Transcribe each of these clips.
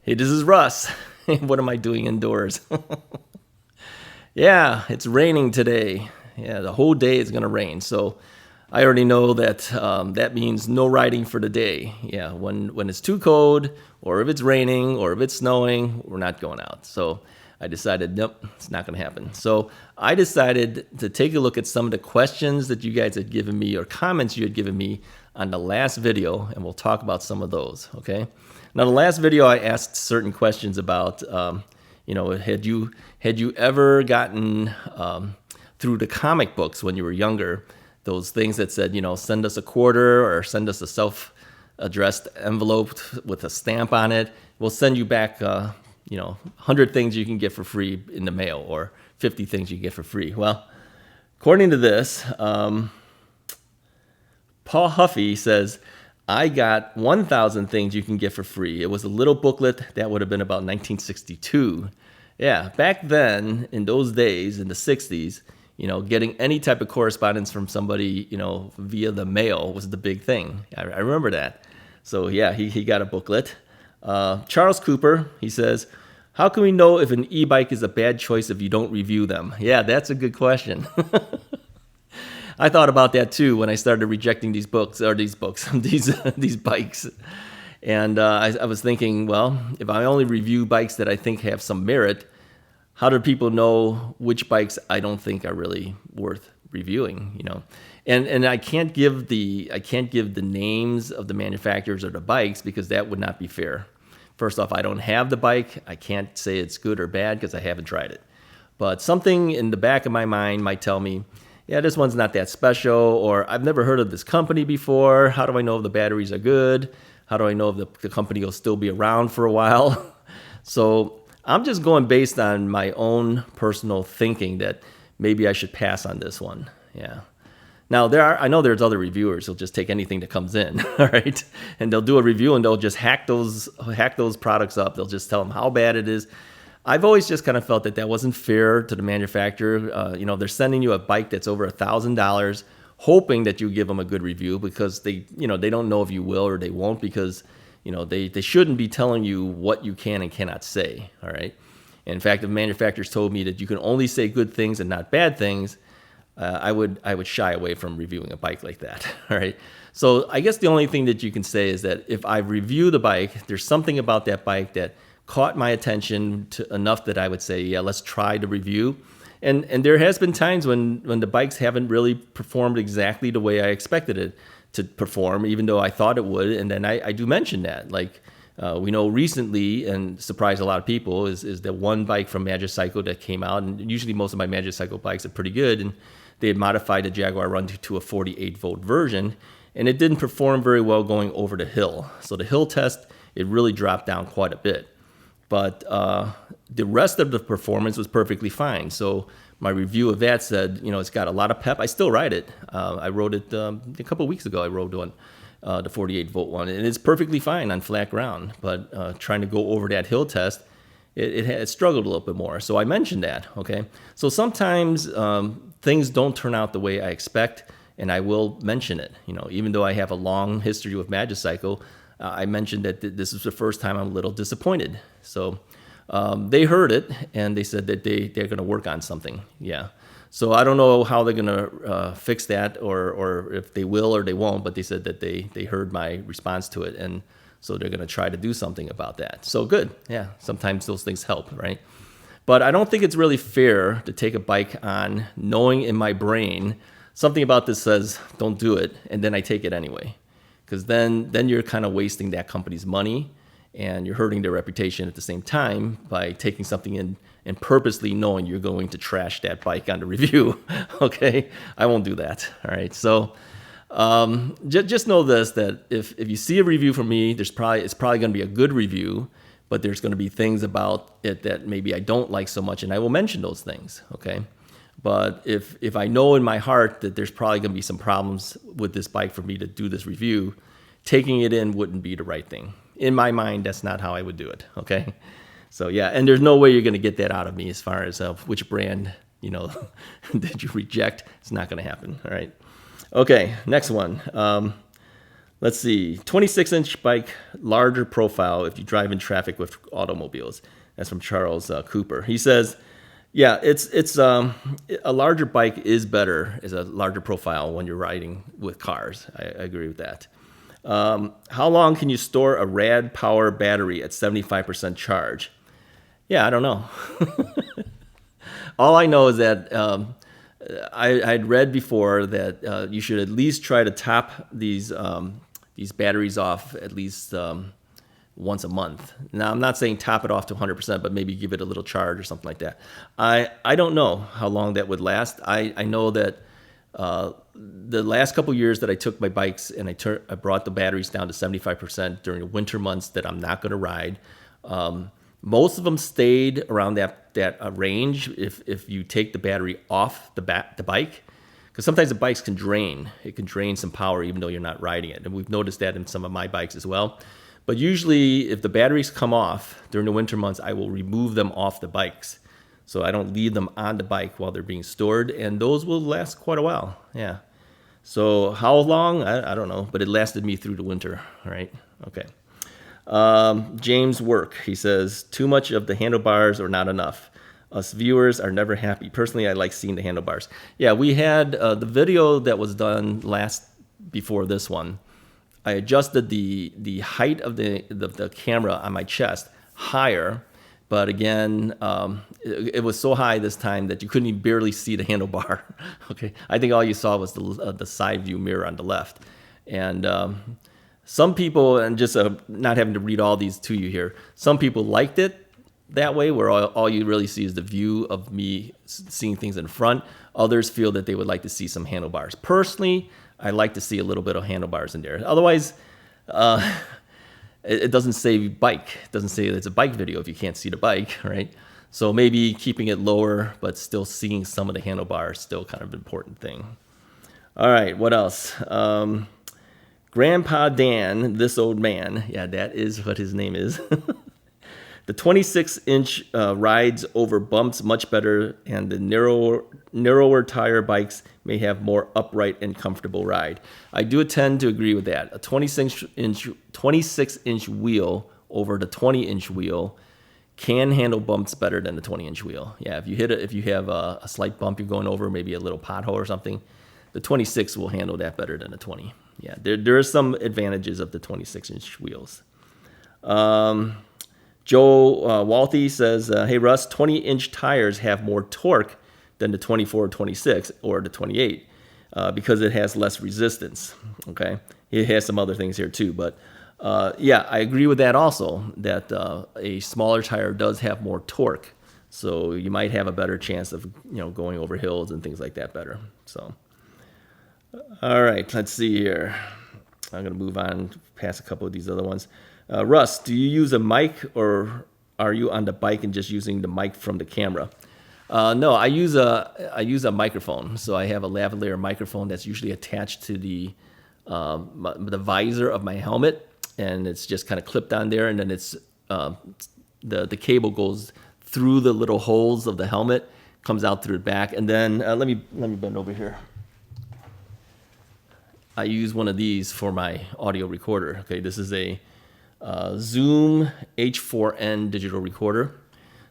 Hey, this is Russ. What am I doing indoors? Yeah, it's raining today. Yeah, the whole day is going to rain. So I already know that that means no riding for the day. Yeah, when it's too cold, or if it's raining, or if it's snowing, we're not going out. So I decided, nope, it's not going to happen. So I decided to take a look at some of the questions that you guys had given me, or comments you had given me on the last video, and we'll talk about some of those, okay? Now, the last video I asked certain questions about, had you ever gotten through the comic books when you were younger, those things that said, send us a quarter or send us a self-addressed envelope with a stamp on it. We'll send you back, 100 things you can get for free in the mail, or 50 things you get for free. Well, according to this, Paul Huffy says, I got 1,000 things you can get for free. It was a little booklet that would have been about 1962. Yeah, back then, in those days, in the 60s, getting any type of correspondence from somebody, via the mail was the big thing. I remember that. So yeah, he got a booklet. Charles Cooper, he says, how can we know if an e-bike is a bad choice if you don't review them? Yeah, that's a good question. I thought about that too when I started rejecting these bikes, and I was thinking, well, if I only review bikes that I think have some merit, how do people know which bikes I don't think are really worth reviewing? And I can't give the names of the manufacturers or the bikes, because that would not be fair. First off, I don't have the bike. I can't say it's good or bad because I haven't tried it. But something in the back of my mind might tell me, yeah, this one's not that special, or I've never heard of this company before. How do I know if the batteries are good? How do I know if the company will still be around for a while? So I'm just going based on my own personal thinking that maybe I should pass on this one. Yeah. Now, I know there's other reviewers who'll just take anything that comes in, all right? And they'll do a review and they'll just hack those products up. They'll just tell them how bad it is. I've always just kind of felt that wasn't fair to the manufacturer. They're sending you a bike that's over $1,000, hoping that you give them a good review, because they don't know if you will or they won't, because they shouldn't be telling you what you can and cannot say. All right. In fact, if manufacturers told me that you can only say good things and not bad things, I would shy away from reviewing a bike like that. All right. So I guess the only thing that you can say is that if I review the bike, there's something about that bike that caught my attention enough that I would say, yeah, let's try the review. And there has been times when the bikes haven't really performed exactly the way I expected it to perform, even though I thought it would. And then I do mention that. Like we know recently, and surprised a lot of people, is the one bike from Magicycle that came out. And usually most of my Magicycle bikes are pretty good. And they had modified the Jaguar Run to a 48-volt version. And it didn't perform very well going over the hill. So the hill test, it really dropped down quite a bit. But the rest of the performance was perfectly fine. So my review of that said, it's got a lot of pep. I still ride it. I rode it a couple of weeks ago. I rode one, the 48-volt one, and it's perfectly fine on flat ground. But trying to go over that hill test, it struggled a little bit more. So I mentioned that, okay? So sometimes things don't turn out the way I expect, and I will mention it. Even though I have a long history with Magicycle, I mentioned that this is the first time I'm a little disappointed. So they heard it, and they said that they're going to work on something. Yeah. So I don't know how they're going to fix that, or if they will or they won't, but they said that they heard my response to it, and so they're going to try to do something about that. So good. Yeah. Sometimes those things help, right? But I don't think it's really fair to take a bike on knowing in my brain something about this says don't do it, and then I take it anyway. Because then you're kind of wasting that company's money, and you're hurting their reputation at the same time by taking something in and purposely knowing you're going to trash that bike on the review. Okay, I won't do that. All right, so just know this, that if you see a review from me, it's probably going to be a good review, but there's going to be things about it that maybe I don't like so much, and I will mention those things. Okay. But if I know in my heart that there's probably going to be some problems with this bike for me to do this review, taking it in wouldn't be the right thing. In my mind, that's not how I would do it, okay? So yeah, and there's no way you're going to get that out of me as far as which brand, did you reject. It's not going to happen, all right? Okay, next one. Let's see, 26-inch bike, larger profile if you drive in traffic with automobiles. That's from Charles Cooper. He says, yeah, it's a larger bike is better, is a larger profile when you're riding with cars. I agree with that. How long can you store a rad power battery at 75% charge? Yeah, I don't know. All I know is that I'd read before that you should at least try to top these batteries off at least once a month. Now, I'm not saying top it off to 100%, but maybe give it a little charge or something like that. I don't know how long that would last. I know that the last couple years that I took my bikes and I brought the batteries down to 75% during the winter months that I'm not going to ride. Most of them stayed around that range if you take the battery off the bike. Because sometimes the bikes can drain. It can drain some power even though you're not riding it. And we've noticed that in some of my bikes as well. But usually if the batteries come off during the winter months, I will remove them off the bikes. So I don't leave them on the bike while they're being stored. And those will last quite a while. Yeah. So how long? I don't know. But it lasted me through the winter. All right. Okay. James Work. He says, too much of the handlebars or not enough. Us viewers are never happy. Personally, I like seeing the handlebars. Yeah, we had the video that was done before this one. I adjusted the height of the camera on my chest higher, but again, it was so high this time that you couldn't even barely see the handlebar. Okay, I think all you saw was the side view mirror on the left, and some people, and just not having to read all these to you here, some people liked it that way, where all you really see is the view of me seeing things in front. Others feel that they would like to see some handlebars. Personally, I like to see a little bit of handlebars in there. Otherwise, it doesn't say bike. It doesn't say it's a bike video if you can't see the bike, right? So maybe keeping it lower, but still seeing some of the handlebars, still kind of an important thing. All right, what else? Grandpa Dan, this old man. Yeah, that is what his name is. The 26-inch rides over bumps much better, and the narrower tire bikes may have more upright and comfortable ride. I do tend to agree with that. A 26-inch wheel over the 20-inch wheel can handle bumps better than the 20-inch wheel. Yeah, if you have a slight bump you're going over, maybe a little pothole or something, the 26 will handle that better than the 20. Yeah, there are some advantages of the 26-inch wheels. Joe Walthy says, hey, Russ, 20-inch tires have more torque than the 24 or 26 or the 28 because it has less resistance, okay? It has some other things here too, but yeah, I agree with that also, that a smaller tire does have more torque, so you might have a better chance of going over hills and things like that better. So, all right, let's see here. I'm going to move on past a couple of these other ones. Russ, do you use a mic or are you on the bike and just using the mic from the camera? No, I use a microphone. So I have a lavalier microphone that's usually attached to the visor of my helmet, and it's just kind of clipped on there, and then it's the cable goes through the little holes of the helmet, comes out through the back, and then let me bend over here. I use one of these for my audio recorder. Okay, this is a Zoom H4n digital recorder.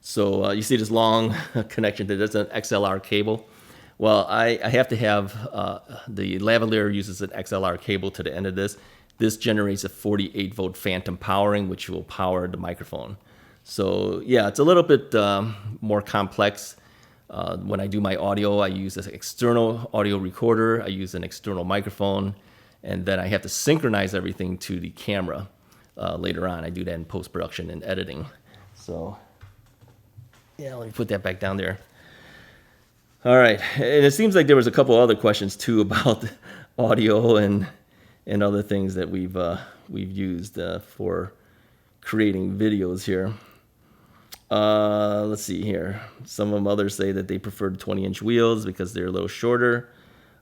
So you see this long connection that is an XLR cable. Well, I have to have, the lavalier uses an XLR cable to the end of this. This generates a 48 volt phantom powering, which will power the microphone. So yeah, it's a little bit more complex. When I do my audio, I use an external audio recorder. I use an external microphone, and then I have to synchronize everything to the camera. Later on, I do that in post-production and editing. So, yeah, let me put that back down there. All right, and it seems like there was a couple other questions too about audio and other things that we've used for creating videos here. Let's see here. Some of them others say that they prefer the 20-inch wheels because they're a little shorter.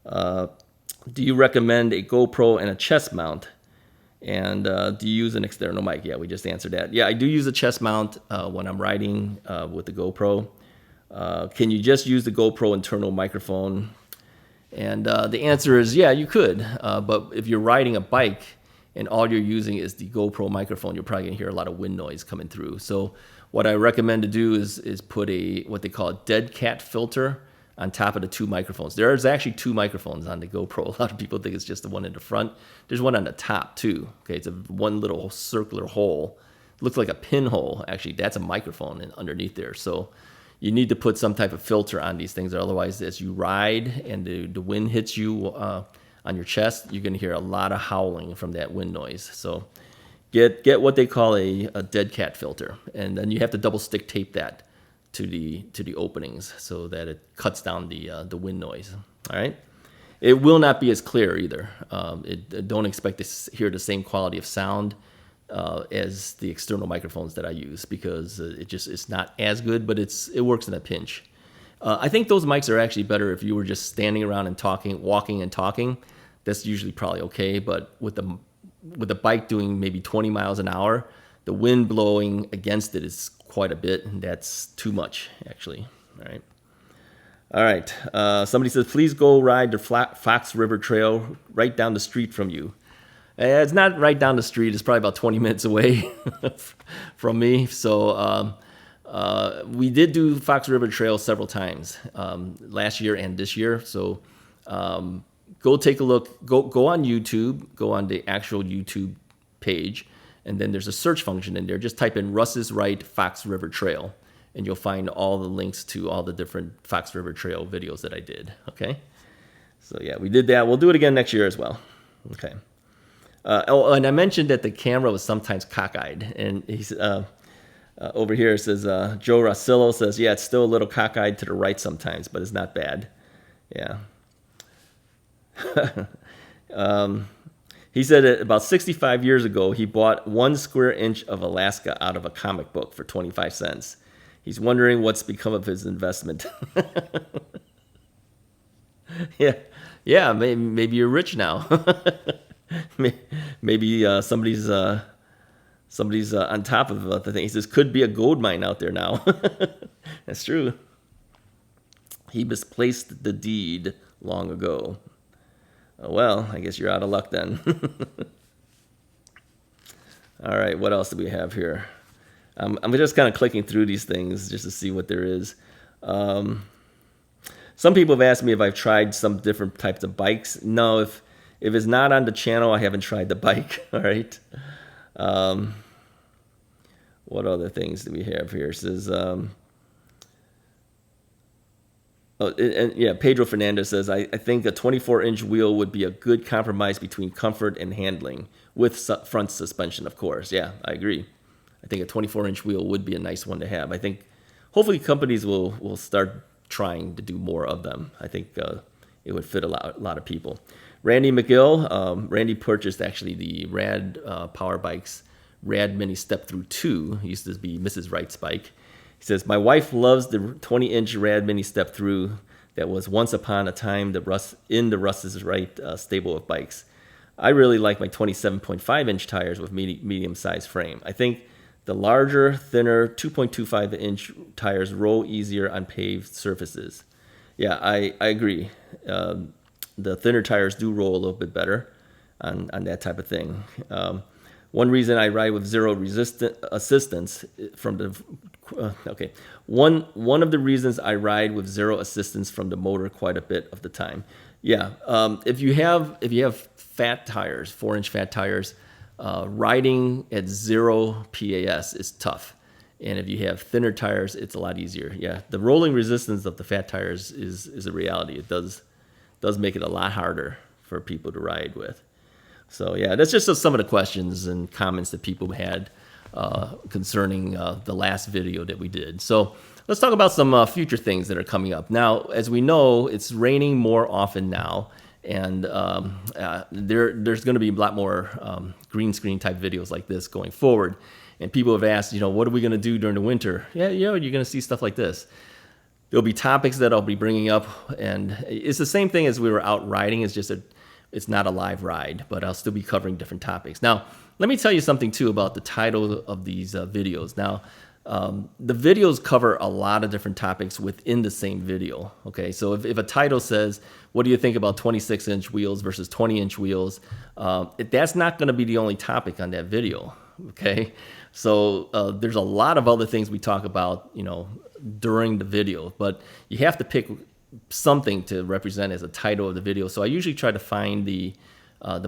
Do you recommend a GoPro and a chest mount? And do you use an external mic? Yeah, we just answered that. Yeah, I do use a chest mount when I'm riding with the GoPro. Can you just use the GoPro internal microphone? And the answer is, yeah, you could. But if you're riding a bike and all you're using is the GoPro microphone, you're probably gonna hear a lot of wind noise coming through. So what I recommend to do is put what they call a dead cat filter on top of the 2 microphones. There's actually 2 microphones on the GoPro. A lot of people think it's just the one in the front. There's one on the top too. Okay, it's one little circular hole. It looks like a pinhole. Actually, that's a microphone underneath there. So you need to put some type of filter on these things, or otherwise, as you ride and the wind hits you on your chest, you're going to hear a lot of howling from that wind noise. So get what they call a dead cat filter, and then you have to double stick tape that to the openings so that it cuts down the wind noise. All right. It will not be as clear either. Don't expect to hear the same quality of sound as the external microphones that I use, because it's not as good, but it works in a pinch. I think those mics are actually better if you were just standing around and walking and talking. That's usually probably okay, but with the bike doing maybe 20 miles an hour, the wind blowing against it is quite a bit, and that's too much, actually. All right. Somebody says, please go ride the Fox River Trail right down the street from you. It's not right down the street. It's probably about 20 minutes away from me. So we did do Fox River Trail several times last year and this year. So go take a look. Go on YouTube. Go on the actual YouTube page. And then there's a search function in there. Just type in RUSSISRIGHT Fox River Trail, and you'll find all the links to all the different Fox River Trail videos that I did. Okay? So yeah, we did that. We'll do it again next year as well. Okay. And I mentioned that the camera was sometimes cockeyed. And he's over here, it says, Joe Rossillo says, yeah, it's still a little cockeyed to the right sometimes, but it's not bad. Yeah. He said that about 65 years ago, he bought 1 square inch of Alaska out of a comic book for 25 cents. He's wondering what's become of his investment. Yeah, maybe you're rich now. Maybe somebody's on top of the thing. He says, could be a gold mine out there now. That's true. He misplaced the deed long ago. Oh, well, I guess you're out of luck then. All right, what else do we have here? I'm just kind of clicking through these things just to see what there is. Some people have asked me if I've tried some different types of bikes. No, if it's not on the channel, I haven't tried the bike. All right. What other things do we have here? It says, Pedro Fernandez says, I think a 24-inch wheel would be a good compromise between comfort and handling, with front suspension, of course. Yeah, I agree. I think a 24-inch wheel would be a nice one to have. I think hopefully companies will start trying to do more of them. I think it would fit a lot of people. Randy McGill, Randy purchased actually the Rad Power Bikes Rad Mini Step Through 2. It used to be Mrs. Wright's bike. He says, my wife loves the 20-inch Rad Mini Step Through that was once upon a time in the RUSSISRIGHT stable of bikes. I really like my 27.5-inch tires with medium-sized frame. I think the larger, thinner 2.25-inch tires roll easier on paved surfaces. Yeah, I agree. The thinner tires do roll a little bit better on that type of thing. One reason I ride with zero assistance from the one of the reasons I ride with zero assistance from the motor quite a bit of the time. Yeah, if you have fat tires, 4-inch fat tires, riding at 0 PAS is tough. And if you have thinner tires, it's a lot easier. Yeah, the rolling resistance of the fat tires is a reality. It does make it a lot harder for people to ride with. So yeah, that's just some of the questions and comments that people had concerning the last video that we did. So let's talk about some future things that are coming up. Now, as we know, it's raining more often now, and there's going to be a lot more green screen type videos like this going forward. And people have asked, what are we going to do during the winter? Yeah, you're going to see stuff like this. There'll be topics that I'll be bringing up, and it's the same thing as we were out riding. It's just it's not a live ride, but I'll still be covering different topics. Now, let me tell you something too about the title of these videos. Now, The videos cover a lot of different topics within the same video. Okay, so if a title says, what do you think about 26-inch wheels versus 20-inch wheels? That's not going to be the only topic on that video. Okay, so there's a lot of other things we talk about, during the video, but you have to pick something to represent as a title of the video. So I usually try to find the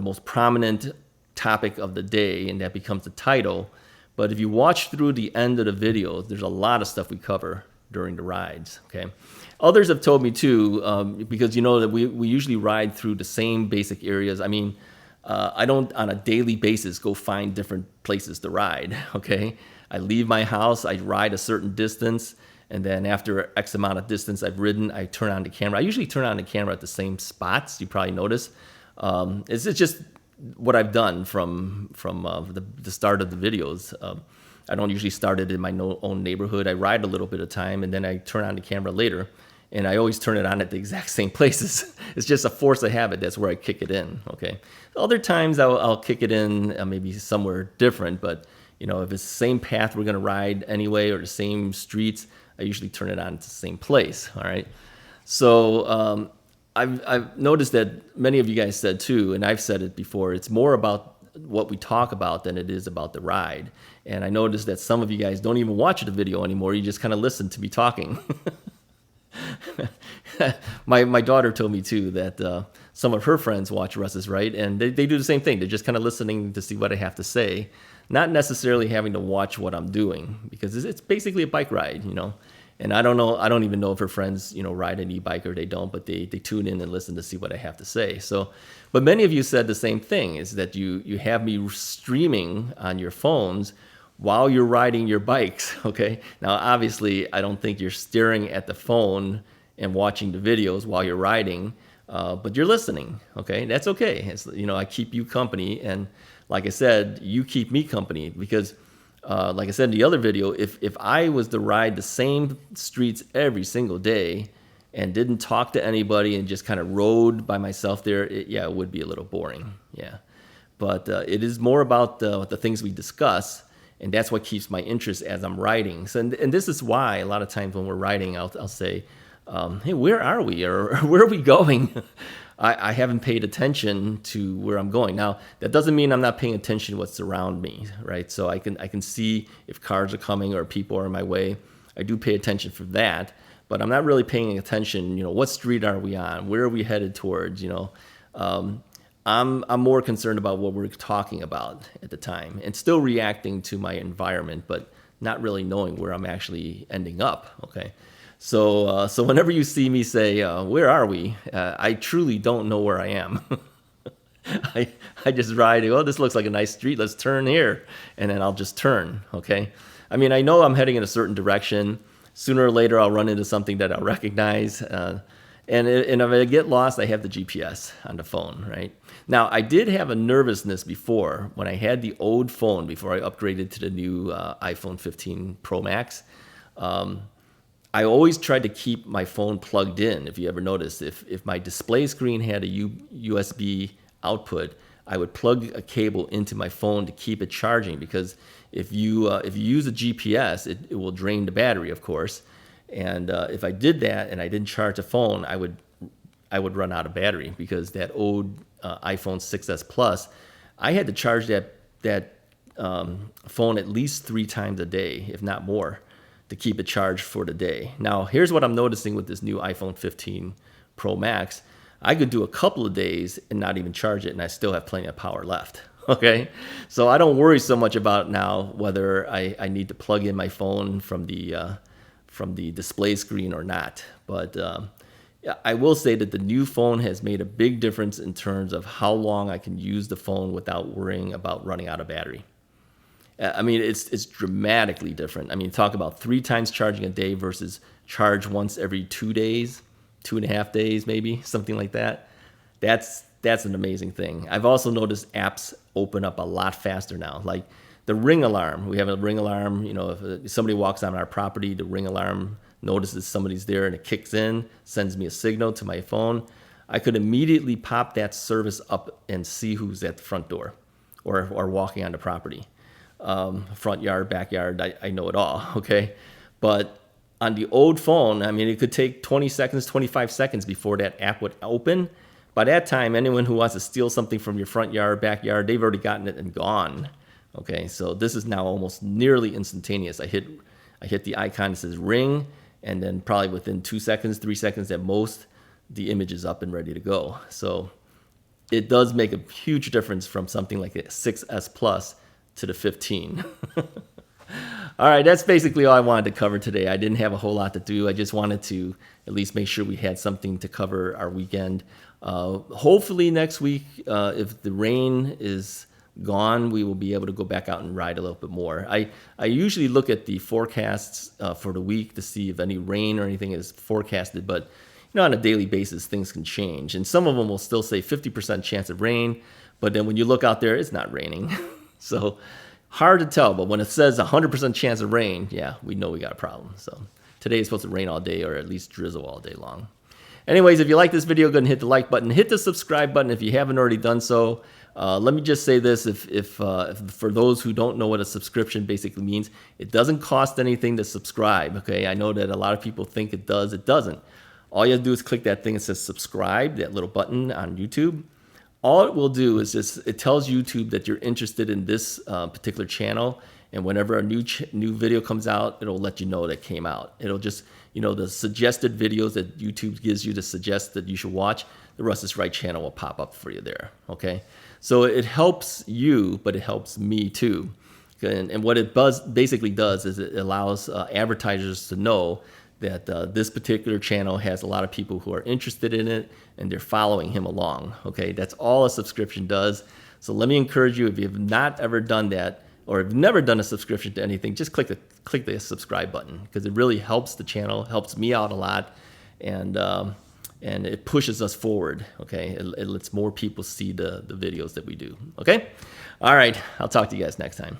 most prominent topic of the day, and that becomes the title. But if you watch through the end of the video, there's a lot of stuff we cover during the rides, okay? Others have told me too, because that we usually ride through the same basic areas. I mean, I don't on a daily basis go find different places to ride, okay? I leave my house, I ride a certain distance, and then after X amount of distance I've ridden, I turn on the camera. I usually turn on the camera at the same spots, you probably notice. It's just what I've done from the start of the videos. I don't usually start it in my own neighborhood. I ride a little bit of time, and then I turn on the camera later, and I always turn it on at the exact same places. It's just a force of habit. That's where I kick it in, okay? Other times I'll kick it in maybe somewhere different, but if it's the same path we're going to ride anyway, or the same streets, I usually turn it on at the same place, all right? So I've noticed that many of you guys said too, and I've said it before, it's more about what we talk about than it is about the ride. And I noticed that some of you guys don't even watch the video anymore. You just kind of listen to me talking. My daughter told me too that some of her friends watch Russ is Right, and they do the same thing. They're just kind of listening to see what I have to say, not necessarily having to watch what I'm doing, because it's basically a bike ride, And I don't even know if her friends, ride an e-bike or they don't, but they tune in and listen to see what I have to say. So, but many of you said the same thing, is that you have me streaming on your phones while you're riding your bikes, okay? Now, obviously, I don't think you're staring at the phone and watching the videos while you're riding, but you're listening, okay? That's okay. It's, I keep you company, and like I said, you keep me company, because like I said in the other video, if I was to ride the same streets every single day and didn't talk to anybody and just kind of rode by myself there, it would be a little boring, yeah. But it is more about the things we discuss, and that's what keeps my interest as I'm riding. So, and this is why a lot of times when we're riding, I'll say, hey, where are we, or where are we going? I haven't paid attention to where I'm going. Now, that doesn't mean I'm not paying attention to what's around me, right? So I can see if cars are coming or people are in my way. I do pay attention for that, but I'm not really paying attention, what street are we on? Where are we headed towards, I'm more concerned about what we're talking about at the time, and still reacting to my environment, but not really knowing where I'm actually ending up, okay? So whenever you see me say, where are we? I truly don't know where I am. I just ride, this looks like a nice street, let's turn here. And then I'll just turn, okay? I mean, I know I'm heading in a certain direction. Sooner or later, I'll run into something that I'll recognize. And if I get lost, I have the GPS on the phone, right? Now, I did have a nervousness before when I had the old phone, before I upgraded to the new iPhone 15 Pro Max. I always tried to keep my phone plugged in. If you ever noticed, if my display screen had a USB output, I would plug a cable into my phone to keep it charging, because if you use a GPS, it will drain the battery, of course. And if I did that and I didn't charge the phone, I would run out of battery, because that old iPhone 6s Plus, I had to charge that phone at least 3 times a day, if not more, to keep it charged for the day. Now, here's what I'm noticing with this new iPhone 15 Pro Max. I could do a couple of days and not even charge it, and I still have plenty of power left, okay? So I don't worry so much about now whether I need to plug in my phone from the display screen or not. But I will say that the new phone has made a big difference in terms of how long I can use the phone without worrying about running out of battery. I mean, it's dramatically different. I mean, talk about 3 times charging a day versus charge once every 2 days, 2.5 days, maybe, something like that. That's an amazing thing. I've also noticed apps open up a lot faster now. Like the Ring alarm. We have a Ring alarm. If somebody walks on our property, the Ring alarm notices somebody's there and it kicks in, sends me a signal to my phone. I could immediately pop that service up and see who's at the front door or walking on the property. front yard, backyard, I know it all, okay? But on the old phone, I mean, it could take 20 seconds, 25 seconds before that app would open. By that time, anyone who wants to steal something from your front yard, backyard, they've already gotten it and gone. Okay, so this is now almost nearly instantaneous. I hit the icon that says ring, and then probably within 2 seconds, 3 seconds at most, the image is up and ready to go. So it does make a huge difference from something like a 6S Plus to the 15. All right, that's basically all I wanted to cover today. I didn't have a whole lot to do. I just wanted to at least make sure we had something to cover our weekend. Hopefully next week, if the rain is gone, we will be able to go back out and ride a little bit more. I usually look at the forecasts for the week to see if any rain or anything is forecasted, but you know, on a daily basis, things can change. And some of them will still say 50% chance of rain, but then when you look out there, it's not raining. So hard to tell, but when it says 100% chance of rain, yeah, we know we got a problem. So today is supposed to rain all day, or at least drizzle all day long. Anyways, if you like this video, go ahead and hit the like button. Hit the subscribe button if you haven't already done so. Let me just say this, if for those who don't know what a subscription basically means, it doesn't cost anything to subscribe, okay? I know that a lot of people think it does. It doesn't. All you have to do is click that thing that says subscribe, that little button on YouTube. All it will do is just, it tells YouTube that you're interested in this particular channel, and whenever a new video comes out, it'll let you know that it came out. It'll just, you know, the suggested videos that YouTube gives you to suggest that you should watch, the Russ is Right channel will pop up for you there, okay? So it helps you, but it helps me too. And what it basically does is it allows advertisers to know that this particular channel has a lot of people who are interested in it and they're following him along, okay? That's all a subscription does. So let me encourage you, if you've not ever done that, or have never done a subscription to anything, just click the subscribe button, because it really helps the channel, helps me out a lot, and it pushes us forward, okay? It lets more people see the videos that we do, okay? All right, I'll talk to you guys next time.